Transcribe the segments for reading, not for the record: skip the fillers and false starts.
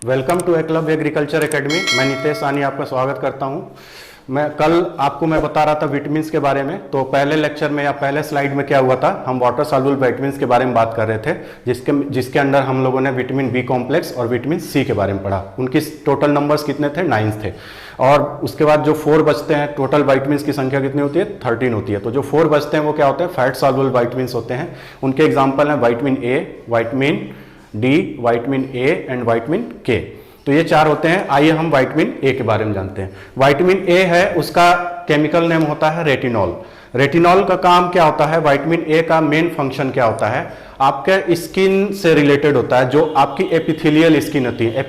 Welcome to Eklavya agriculture academy. मैं नितेश सानी आपका स्वागत करता हूं। मैं बता रहा था विटामिन्स के बारे में। तो पहले लेक्चर में या पहले स्लाइड में क्या हुआ था, हम वाटर सॉल्युबल विटामिन्स के बारे में बात कर रहे थे, जिसके अंदर हम लोगों ने विटामिन बी कॉम्प्लेक्स और विटामिन सी के बारे में पढ़ा। उनकी टोटल नंबर्स कितने थे? 9 थे। और उसके बाद जो 4 बचते हैं, टोटल विटामिन्स की संख्या कितनी होती है? 13 होती है। तो जो 4 बचते हैं वो क्या होते हैं? फैट सॉल्युबल विटामिन्स होते हैं। उनके एग्जाम्पल हैं vitamin A, vitamin D, vitamin A and vitamin के। तो ये 4 होते हैं। आइए हम विटामिन ए के बारे में जानते हैं। विटामिन ए है, उसका केमिकल नेम होता है रेटिनॉल। रेटिनॉल का काम क्या होता है? विटामिन ए का मेन फंक्शन क्या होता है? आपके स्किन से रिलेटेड होता है। जो आपकी एपिथेलियल स्किन होती है,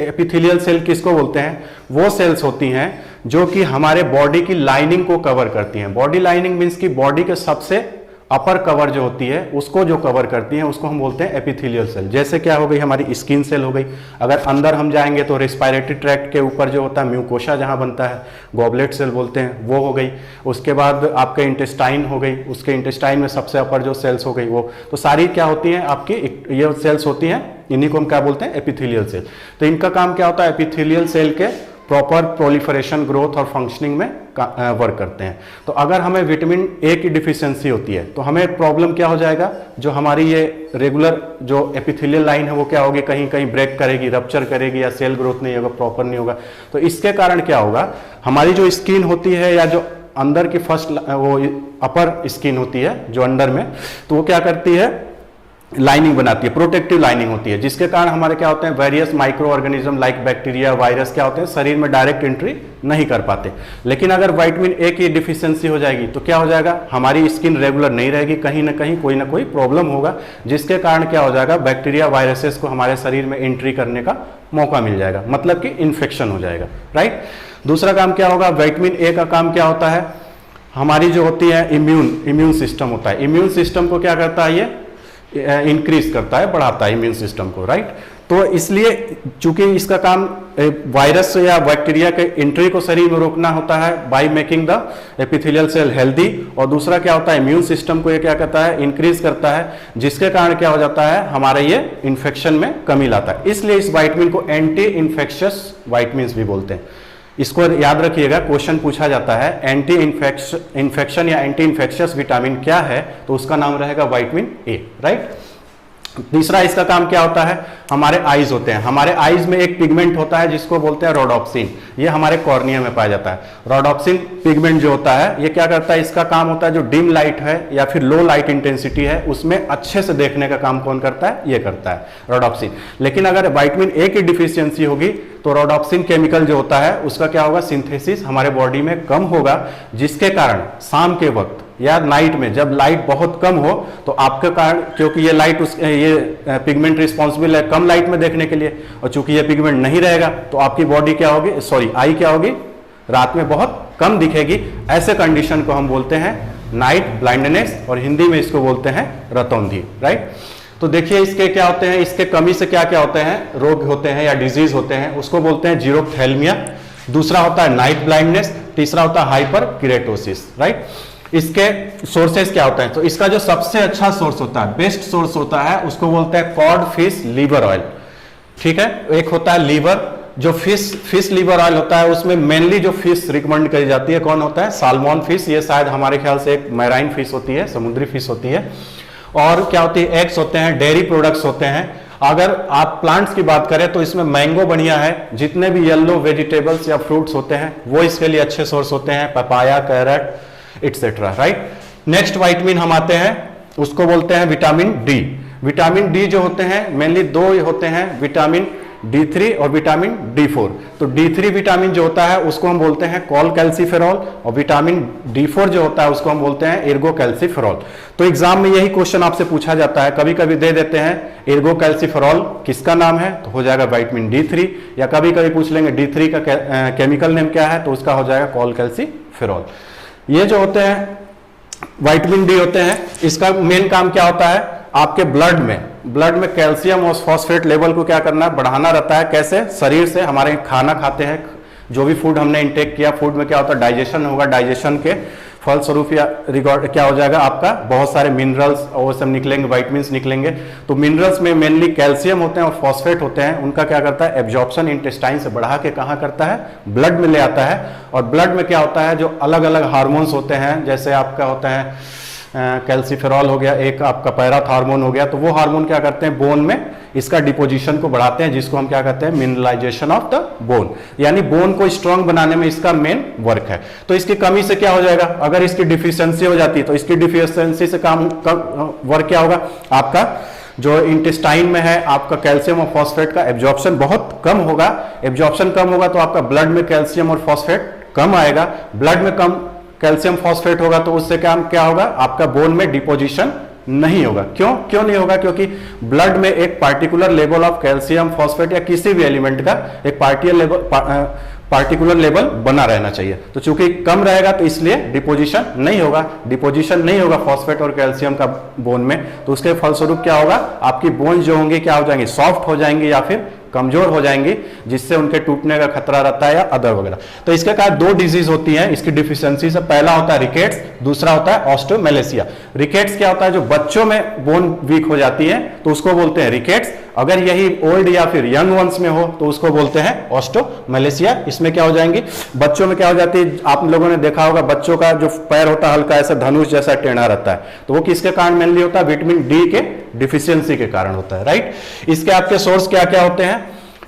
एपिथेलियल सेल किसको बोलते हैं? वो सेल्स होती हैं जो कि हमारे बॉडी की लाइनिंग को कवर करती हैं। बॉडी लाइनिंग मीन्स की बॉडी के सबसे अपर कवर जो होती है, उसको जो कवर करती हैं, उसको हम बोलते हैं एपिथेलियल सेल। जैसे क्या हो गई, हमारी स्किन सेल हो गई। अगर अंदर हम जाएंगे तो रेस्पिरेटरी ट्रैक्ट के ऊपर जो होता है म्यूकोशा जहां बनता है, गॉबलेट सेल बोलते हैं, वो हो गई। उसके बाद आपके इंटेस्टाइन हो गई, उसके इंटेस्टाइन में सबसे अपर जो सेल्स हो गई वो। तो सारी क्या होती हैं आपकी, ये सेल्स होती हैं, इन्हीं को हम क्या बोलते हैं? Epithelial cell. तो इनका काम क्या होता है? एपिथेलियल सेल के प्रॉपर प्रोलिफरेशन, ग्रोथ और फंक्शनिंग में वर्क करते हैं। तो अगर हमें विटामिन ए की डिफिशियंसी होती है तो हमें प्रॉब्लम क्या हो जाएगा? जो हमारी ये रेगुलर जो एपिथेलियल लाइन है वो क्या होगी? कहीं कहीं ब्रेक करेगी, रप्चर करेगी, या सेल ग्रोथ नहीं होगा, प्रॉपर नहीं होगा। तो इसके कारण क्या होगा? हमारी जो स्किन होती है, या जो अंदर की फर्स्ट वो अपर स्किन होती है जो अंडर में, तो वो क्या करती है? लाइनिंग बनाती है, प्रोटेक्टिव लाइनिंग होती है, जिसके कारण हमारे क्या होते हैं? Various micro organism like bacteria, virus क्या होते हैं? शरीर में डायरेक्ट एंट्री नहीं कर पाते। लेकिन अगर विटामिन ए की डिफिशियंसी हो जाएगी तो क्या हो जाएगा? हमारी स्किन रेगुलर नहीं रहेगी, कहीं ना कहीं कोई ना कोई प्रॉब्लम होगा, जिसके कारण क्या हो जाएगा? बैक्टीरिया, वायरसेस को हमारे शरीर में एंट्री करने का मौका मिल जाएगा, मतलब कि इन्फेक्शन हो जाएगा। राइट। दूसरा काम क्या होगा? विटामिन ए का काम क्या होता है? हमारी जो होती है इम्यून सिस्टम होता है। इम्यून सिस्टम को क्या करता है? ये इंक्रीज करता है, बढ़ाता है इम्यून सिस्टम को। राइट। तो इसलिए चूंकि इसका काम वायरस या बैक्टीरिया के एंट्री को शरीर में रोकना होता है by making the epithelial cell healthy, और दूसरा क्या होता है? इम्यून सिस्टम को ये क्या करता है? इंक्रीज करता है, जिसके कारण क्या हो जाता है? हमारे ये इन्फेक्शन में कमी लाता है। इसलिए इस विटामिन को एंटी इन्फेक्शियस विटामिन भी बोलते हैं। इसको याद रखिएगा, क्वेश्चन पूछा जाता है एंटी इन्फेक्शन या एंटी इन्फेक्शियस विटामिन क्या है, तो उसका नाम रहेगा विटामिन ए। राइट। तीसरा इसका काम क्या होता है? हमारे आईज होते हैं। हमारे आईज में एक पिगमेंट होता है जिसको बोलते हैं रोडोप्सिन। ये हमारे कॉर्निया में पाया जाता है। रोडोप्सिन पिगमेंट जो होता है, ये क्या करता है? इसका काम होता है जो डिम लाइट है या फिर लो लाइट इंटेंसिटी है, उसमें अच्छे से देखने का काम कौन करता है? ये करता है रोडोप्सिन। लेकिन अगर विटामिन ए की डिफिशियंसी होगी तो रोडोप्सिन केमिकल जो होता है उसका क्या होगा? सिंथेसिस हमारे बॉडी में कम होगा, जिसके कारण शाम के वक्त या नाइट में जब लाइट बहुत कम हो तो आपके कारण, क्योंकि ये लाइट ये पिगमेंट रिस्पॉन्सिबल है कम लाइट में देखने के लिए, और चूंकि ये पिगमेंट नहीं रहेगा तो आपकी बॉडी क्या होगी? आई क्या होगी? रात में बहुत कम दिखेगी। ऐसे कंडीशन को हम बोलते हैं नाइट ब्लाइंडनेस, और हिंदी में इसको बोलते हैं रतौंधी। राइट। तो देखिए इसके क्या होते हैं, इसके कमी से क्या क्या होते हैं? रोग होते हैं या डिजीज होते हैं, उसको बोलते हैं जीरोथैल्मिया। दूसरा होता है नाइट ब्लाइंडनेस। तीसरा होता है हाइपर केरेटोसिस। राइट। इसके सोर्सेस क्या होते हैं? तो इसका जो सबसे अच्छा सोर्स होता है, बेस्ट सोर्स होता है, उसको बोलते हैं कॉड फिश लीवर ऑयल। ठीक है। एक होता है लीवर, जो फिश लीवर ऑयल होता है, उसमें मेनली जो फिश रिकमेंड करी जाती है कौन होता है? Salmon fish. ये शायद हमारे ख्याल से एक मैराइन फिश होती है, समुद्री फिश होती है। और क्या होती है? एग्स होते हैं, डेयरी प्रोडक्ट्स होते हैं। अगर आप प्लांट्स की बात करें तो इसमें मैंगो बढ़िया है। जितने भी येलो वेजिटेबल्स या फ्रूट्स होते हैं वो इसके लिए अच्छे सोर्स होते हैं, papaya, carrot etcetera. Right. Next vitamin हम आते हैं, उसको बोलते हैं विटामिन डी। विटामिन डी जो होते हैं मेनली 2 होते हैं, विटामिन D3 और विटामिन D4। तो D3 विटामिन जो होता है उसको हम बोलते हैं कॉल कैल्सीफेरॉल, और विटामिन D4 जो होता है उसको हम बोलते हैं एर्गो कैल्सीफेरॉल। तो एग्जाम में यही क्वेश्चन आपसे पूछा जाता है, कभी कभी दे देते हैं एर्गो कैल्सीफेरॉल किसका नाम है, तो हो जाएगा विटामिन D3, या कभी कभी पूछ लेंगे D3 का केमिकल नेम क्या है, तो उसका हो जाएगा कॉल कैल्सीफेरॉल। ये जो होते हैं विटामिन डी होते हैं, इसका मेन काम क्या होता है? आपके ब्लड में कैल्शियम और फॉस्फेट लेवल को क्या करना है? बढ़ाना रहता है। कैसे? शरीर से हमारे खाना खाते हैं, जो भी फूड हमने इंटेक किया, फूड में क्या होता है? डाइजेशन होगा, डाइजेशन के फलस्वरूप या रिकॉर्ड क्या हो जाएगा आपका, बहुत सारे मिनरल्स और सब निकलेंगे, वाइटमिन्स निकलेंगे। तो मिनरल्स में मेनली कैल्शियम होते हैं और फॉस्फेट होते हैं। उनका क्या करता है, एब्जॉर्प्शन इंटेस्टाइन से बढ़ा के कहाँ करता है, ब्लड में ले आता है। और ब्लड में क्या होता है, जो अलग अलग हार्मोन्स होते हैं, जैसे आपका होता है कैल्सीफेरॉल हो गया, एक आपका पैराथ हार्मोन हो गया, तो वो हार्मोन क्या करते हैं, बोन में इसका डिपोजिशन को बढ़ाते हैं, जिसको हम क्या कहते हैं, मिनरलाइजेशन ऑफ द बोन, यानी बोन को स्ट्रांग बनाने में इसका मेन वर्क है। तो इसकी कमी से क्या हो जाएगा, अगर इसकी डिफिशियंसी हो जाती है तो इसकी डिफिशियंसी से काम वर्क क्या होगा, आपका जो इंटेस्टाइन में है आपका कैल्शियम और फॉस्फेट का एब्जॉर्प्शन बहुत कम होगा। एब्जॉर्प्शन कम होगा तो आपका ब्लड में कैल्शियम और फॉस्फेट कम आएगा। ब्लड में कम कैल्शियम फॉस्फेट होगा तो उससे क्या होगा, आपका बोन में डिपोजिशन नहीं होगा। क्यों नहीं होगा, क्योंकि ब्लड में एक particular level of calcium phosphate या किसी भी एलिमेंट का एक पार्टिकुलर लेवल बना रहना चाहिए। तो चूंकि कम रहेगा तो इसलिए डिपोजिशन नहीं होगा फॉस्फेट और कैल्शियम का बोन में। तो उसके फलस्वरूप क्या होगा, आपकी बोन जो होंगी क्या हो जाएंगी, सॉफ्ट हो जाएंगी या फिर कमजोर हो जाएंगी, जिससे उनके टूटने का खतरा रहता है या अदर वगैरह। तो इसके कारण दो डिजीज होती हैं इसकी डिफिशियंसी से। पहला होता है रिकेट्स, दूसरा होता है ऑस्टियोमेलेसिया। रिकेट्स क्या होता है, जो बच्चों में बोन वीक हो जाती है तो उसको बोलते हैं रिकेट्स। अगर यही ओल्ड या फिर यंग वंस में हो तो उसको बोलते हैं ऑस्टियोमेलेसिया। इसमें क्या हो जाएंगी, बच्चों में क्या हो जाती है, आप लोगों ने देखा होगा बच्चों का जो पैर होता है हल्का ऐसा धनुष जैसा टेढ़ा रहता है, तो वो किसके कारण मेनली होता है, विटामिन डी के डिफिशियंसी के कारण होता है, राइट। इसके आपके सोर्स क्या क्या होते हैं,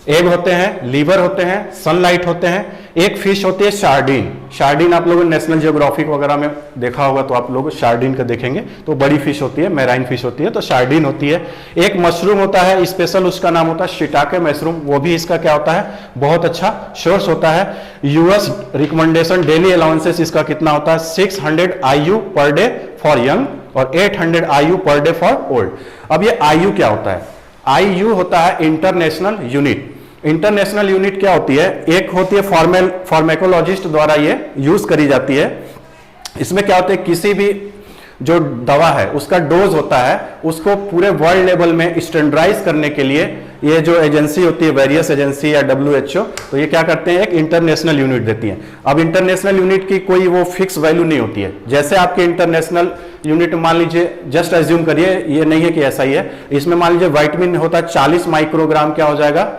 एग होते हैं, लीवर होते हैं, सनलाइट होते हैं। एक फिश होती है सार्डिन। सार्डिन आप लोगों ने नेशनल जियोग्राफिक वगैरह में देखा होगा, तो आप लोग सार्डिन का देखेंगे तो बड़ी फिश होती है, मैराइन फिश होती है, तो सार्डिन होती है। एक मशरूम होता है स्पेशल, उसका नाम होता है शिटाके मशरूम, वो भी इसका क्या होता है, बहुत अच्छा सोर्स होता है। यूएस रिकमेंडेशन डेली अलाउंसेस इसका कितना होता है, 600 IU per day for young और 800 IU per day for old. अब ये IU क्या होता है, IU होता है इंटरनेशनल यूनिट। इंटरनेशनल यूनिट क्या होती है, एक होती है फार्मेकोलॉजिस्ट द्वारा ये यूज करी जाती है। इसमें क्या होता है, किसी भी जो दवा है उसका डोज होता है, उसको पूरे वर्ल्ड लेवल में स्टैंडर्डाइज करने के लिए ये जो एजेंसी होती है, वेरियस एजेंसी या WHO, तो ये क्या करते हैं, एक इंटरनेशनल यूनिट देती है। अब इंटरनेशनल यूनिट की कोई वो फिक्स वैल्यू नहीं होती है। जैसे आपके इंटरनेशनल यूनिट मान लीजिए, जस्ट एज्यूम करिए, ये नहीं है कि ऐसा ही है, इसमें मान लीजिए विटामिन होता है 40 माइक्रोग्राम, क्या हो जाएगा,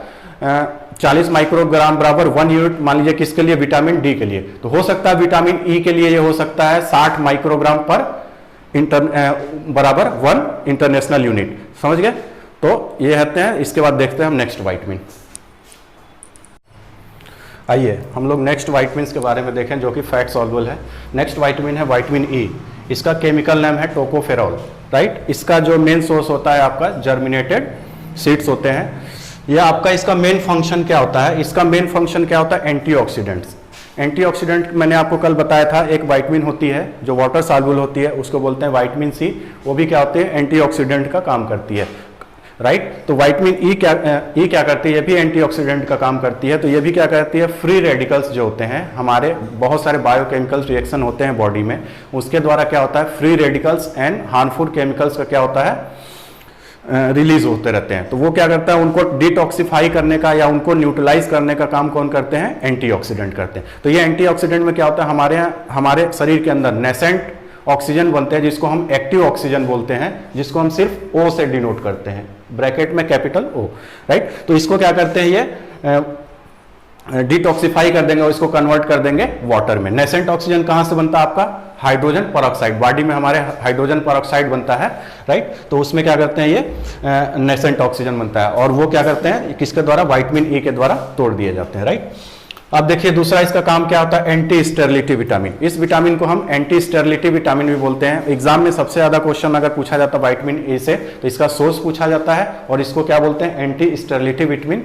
40 माइक्रोग्राम बराबर 1 यूनिट मान लीजिए किसके लिए, विटामिन डी के लिए। तो हो सकता है विटामिन ई के लिए ये हो सकता है 60 माइक्रोग्राम पर बराबर 1 इंटरनेशनल यूनिट, समझ गए। तो ये कहते हैं। इसके बाद देखते हैं हम नेक्स्ट वाइटमिन। आइए हम लोग नेक्स्ट वाइटमिन के बारे में देखें जो कि फैट सॉल्युबल है। नेक्स्ट वाइटमिन है वाइटमिन ई। इसका केमिकल नेम है टोकोफेरॉल, राइट। इसका जो मेन सोर्स होता है आपका जर्मिनेटेड सीड्स होते हैं। यह आपका इसका मेन फंक्शन क्या होता है, इसका मेन फंक्शन क्या होता है, एंटीऑक्सीडेंट्स। एंटीऑक्सीडेंट मैंने आपको कल बताया था, एक विटामिन होती है जो वाटर सॉल्युबल होती है, उसको बोलते हैं विटामिन सी। वो भी क्या होती है, एंटीऑक्सीडेंट का काम करती है, राइट। तो विटामिन ई क्या करती है, ये भी एंटीऑक्सीडेंट का काम करती है। तो ये भी क्या करती है, फ्री रेडिकल्स जो होते हैं, हमारे बहुत सारे बायोकेमिकल्स रिएक्शन होते हैं बॉडी में, उसके द्वारा क्या होता है, free radicals and harmful chemicals का क्या होता है, रिलीज होते रहते हैं। तो वो क्या करता है, उनको डिटॉक्सिफाई करने का या उनको न्यूट्रलाइज करने का काम कौन करते हैं, एंटीऑक्सीडेंट करते हैं। तो ये एंटीऑक्सीडेंट में क्या होता है, हमारे शरीर के अंदर नेसेंट ऑक्सीजन बनते हैं, जिसको हम एक्टिव ऑक्सीजन बोलते हैं, जिसको हम सिर्फ O से डिनोट करते हैं, ब्रैकेट में कैपिटल O, राइट। तो इसको क्या करते हैं, ये डिटॉक्सिफाई कर देंगे और इसको कन्वर्ट कर देंगे वाटर में। नेसेंट ऑक्सीजन कहां से बनता है आपका, हाइड्रोजन पेरोक्साइड। बॉडी में हमारे हाइड्रोजन पेरोक्साइड बनता है, राइट। तो उसमें क्या करते हैं, ये नेसेंट ऑक्सीजन बनता है और वो क्या करते हैं, किसके द्वारा, विटामिन ई के द्वारा तोड़ दिए जाते हैं, राइट। अब देखिए दूसरा इसका काम क्या होता है, एंटी स्टेरिलिटी विटामिन। इस विटामिन को हम एंटी स्टेरिलिटी विटामिन भी बोलते हैं। एग्जाम में सबसे ज्यादा क्वेश्चन अगर पूछा जाता है विटामिन ए से, तो इसका सोर्स पूछा जाता है और इसको क्या बोलते हैं, एंटी स्टेरिलिटी विटामिन।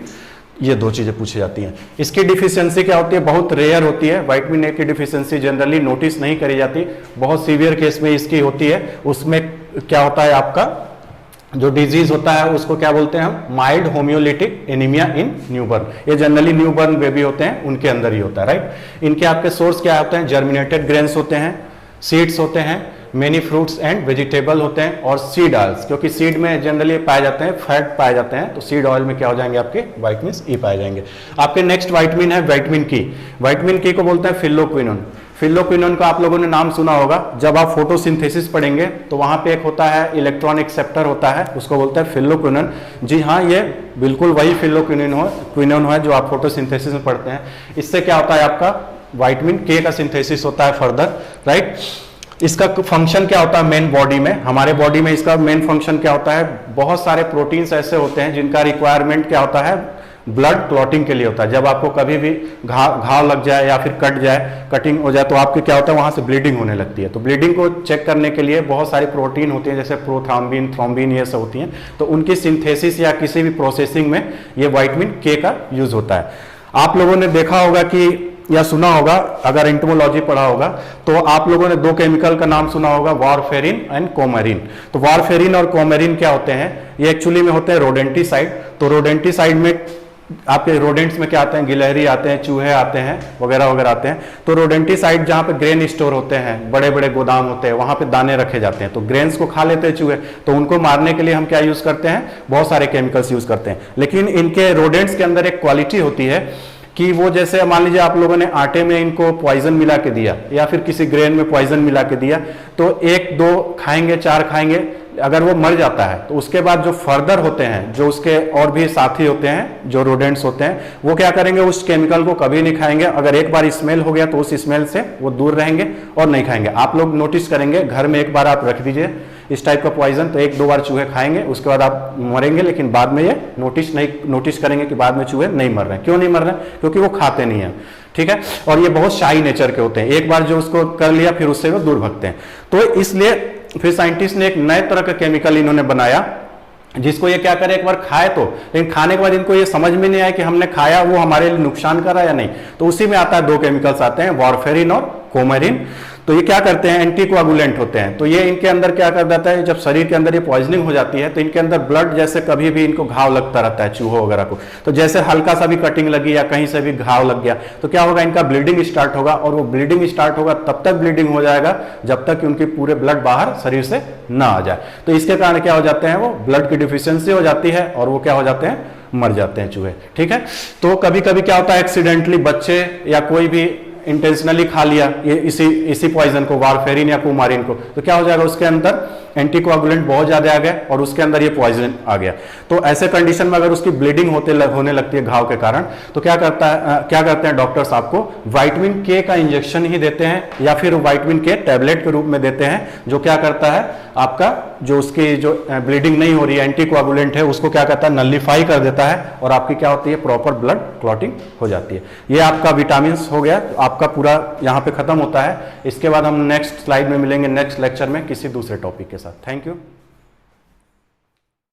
ये दो चीजें पूछी जाती हैं। इसकी डिफिशियंसी क्या होती है, बहुत रेयर होती है। विटामिन ए की डिफिशियंसी जनरली नोटिस नहीं करी जाती, बहुत सीवियर केस में इसकी होती है। उसमें क्या होता है, आपका जो डिजीज होता है उसको क्या बोलते हैं हम, माइल्ड होम्योलिटिक एनीमिया इन न्यूबर्न। ये जनरली न्यूबर्न बेबी होते हैं उनके अंदर ही होता है, राइट। इनके आपके सोर्स क्या होते हैं, जर्मिनेटेड ग्रेन्स होते हैं, सीड्स होते हैं, मेनी फ्रूट्स एंड वेजिटेबल होते हैं और सीड ऑयल्स, क्योंकि सीड में जनरली पाए जाते हैं, फैट पाए जाते हैं, तो सीड ऑयल में क्या हो जाएंगे, आपके विटामिन ई पाए जाएंगे। आपके नेक्स्ट विटामिन है विटामिन की। विटामिन की को बोलते हैं फिल्लोक्विनोन। फिलोक्विनोन का आप लोगों ने नाम सुना होगा। जब आप फोटोसिंथेसिस पढ़ेंगे तो वहां पे एक होता है इलेक्ट्रॉन एक्सेप्टर होता है, उसको बोलते हैं फिलोक्विनोन। जी हाँ, ये बिल्कुल वही फिलोक्विनोन है जो आप फोटोसिंथेसिस में पढ़ते हैं। इससे क्या होता है, आपका विटामिन के का सिंथेसिस होता है फर्दर, राइट। इसका फंक्शन क्या होता है मेन बॉडी में, हमारे बॉडी में इसका मेन फंक्शन क्या होता है, बहुत सारे प्रोटीन्स ऐसे होते हैं जिनका रिक्वायरमेंट क्या होता है, ब्लड क्लॉटिंग के लिए होता है। जब आपको कभी भी घाव लग जाए या फिर कट जाए, कटिंग हो जाए, तो आपके क्या होता है, वहां से ब्लीडिंग होने लगती है। तो ब्लीडिंग को चेक करने के लिए बहुत सारी प्रोटीन होती है, जैसे प्रोथ्राम्बिन, थ्रोम्बिन, ये सब होती हैं। तो उनकी सिंथेसिस या किसी भी प्रोसेसिंग में ये विटामिन के का यूज होता है। आप लोगों ने देखा होगा कि या सुना होगा, अगर एंटोमोलॉजी पढ़ा होगा तो आप लोगों ने दो केमिकल का नाम सुना होगा, वारफेरिन एंड कोमेरिन। तो वारफेरिन और कोमेरिन क्या होते हैं, ये एक्चुअली में होते हैं रोडेंटिसाइड। तो रोडेंटिसाइड में आपके रोडेंट्स में क्या आते हैं, गिलहरी आते हैं, चूहे आते हैं, वगैरह वगैरह आते हैं। तो रोडेंटिसाइड जहां पे ग्रेन स्टोर होते हैं, बड़े बड़े गोदाम होते हैं, वहां पे दाने रखे जाते हैं, तो ग्रेन्स को खा लेते हैं चूहे। तो उनको मारने के लिए हम क्या यूज करते हैं, बहुत सारे केमिकल्स यूज करते हैं। लेकिन इनके रोडेंट्स के अंदर एक क्वालिटी होती है कि वो, जैसे मान लीजिए आप लोगों ने आटे में इनको पॉइजन मिला के दिया या फिर किसी ग्रेन में पॉइजन मिला के दिया, तो एक दो खाएंगे, चार खाएंगे, अगर वो मर जाता है तो उसके बाद जो फर्दर होते हैं, जो उसके और भी साथी होते हैं, जो रोडेंट्स होते हैं, वो क्या करेंगे, उस केमिकल को कभी नहीं खाएंगे। अगर एक बार स्मेल हो गया तो उस स्मेल से वो दूर रहेंगे और नहीं खाएंगे। आप लोग नोटिस करेंगे, घर में एक बार आप रख दीजिए इस टाइप का पॉइजन, तो एक दो बार चूहे खाएंगे, उसके बाद आप मरेंगे, लेकिन बाद में ये नोटिस करेंगे कि बाद में चूहे नहीं मर रहे हैं। क्यों नहीं मर रहे हैं, क्योंकि वो खाते नहीं है, ठीक है। और ये बहुत शाई नेचर के होते हैं, एक बार जो उसको कर लिया फिर उससे वो दूर भागते हैं। तो इसलिए फिर साइंटिस्ट ने एक नए तरह का केमिकल इन्होंने बनाया, जिसको ये क्या करे, एक बार खाए तो, लेकिन खाने के बाद इनको ये समझ में नहीं आया कि हमने खाया वो हमारे लिए नुकसान कर रहा है या नहीं। तो उसी में आता है दो केमिकल्स आते हैं, वारफेरिन और कोमेरिन। तो ये क्या करते हैं, एंटीकोआगुलेंट होते हैं। तो ये इनके अंदर क्या कर देता है, जब शरीर के अंदर ये पॉइजनिंग हो जाती है तो इनके अंदर ब्लड, जैसे कभी भी इनको घाव लगता रहता है चूहों वगैरह को, तो जैसे हल्का सा भी कटिंग लगी या कहीं से भी घाव लग गया तो क्या होगा, इनका ब्लीडिंग स्टार्ट होगा। और वो ब्लीडिंग स्टार्ट होगा तब तक ब्लीडिंग हो जाएगा जब तक कि उनके पूरे ब्लड बाहर शरीर से ना आ जाए। तो इसके कारण क्या हो जाते हैं, वो ब्लड की डिफिशियंसी हो जाती है और वो क्या हो जाते हैं, मर जाते हैं चूहे, ठीक है। तो कभी कभी क्या होता है, एक्सीडेंटली बच्चे या कोई भी इंटेंशनली खा लिया ये इसी पॉइजन को, वारफेरिन या कोमारिन को, तो क्या हो जाएगा, उसके अंदर एंटीकोआगुलेंट बहुत ज्यादा आ गया और उसके अंदर ये पॉइजन आ गया। तो ऐसे कंडीशन में अगर उसकी ब्लीडिंग होने लगती है घाव के कारण, तो क्या करते हैं डॉक्टर्स, आपको विटामिन के का इंजेक्शन ही देते हैं या फिर विटामिन के टैबलेट के रूप में देते हैं, जो क्या करता है, आपका जो उसकी जो ब्लीडिंग नहीं हो रही है, एंटीकोआगुलेंट है, उसको क्या करता है, नलिफाई कर देता है और आपकी क्या होती है, प्रॉपर ब्लड क्लॉटिंग हो जाती है। ये आपका विटामिन हो गया, आपका पूरा यहाँ पे खत्म होता है। इसके बाद हम नेक्स्ट स्लाइड में मिलेंगे, नेक्स्ट लेक्चर में किसी दूसरे टॉपिक के साथ। Thank you.